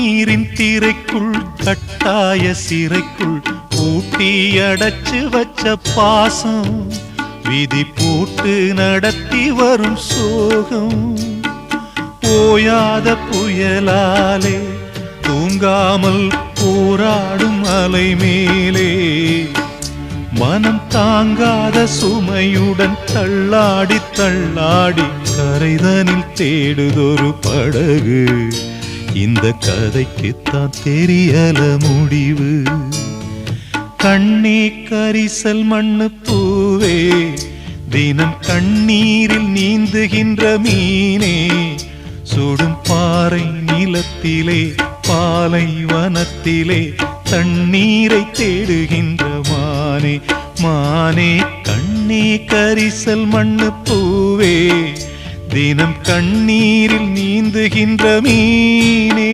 கண்ணீரின் திரைக்குள் கட்டாய சிறைக்குள் பூட்டி அடைச்சு வச்ச பாசம் விதி போட்டு நடத்தி வரும் சோகம் ஓயாத புயலாலே தூங்காமல் போராடும் அலை மேலே மனம் தாங்காத சுமையுடன் தள்ளாடி தள்ளாடி கரைதனில் தேடுதொரு படகு இந்த கதைக்குத்தான் தெரியல முடிவு கண்ணே கரிசல் மண்ணு பூவே தினம் கண்ணீரில் நீந்துகின்ற மீனே சுடும் பாறை நிலத்திலே பாலை வனத்திலே தண்ணீரை தேடுகின்ற மானே மானே கண்ணே கரிசல் மண்ணு பூவே தினம் கண்ணீரில் நீந்துகின்ற மீனே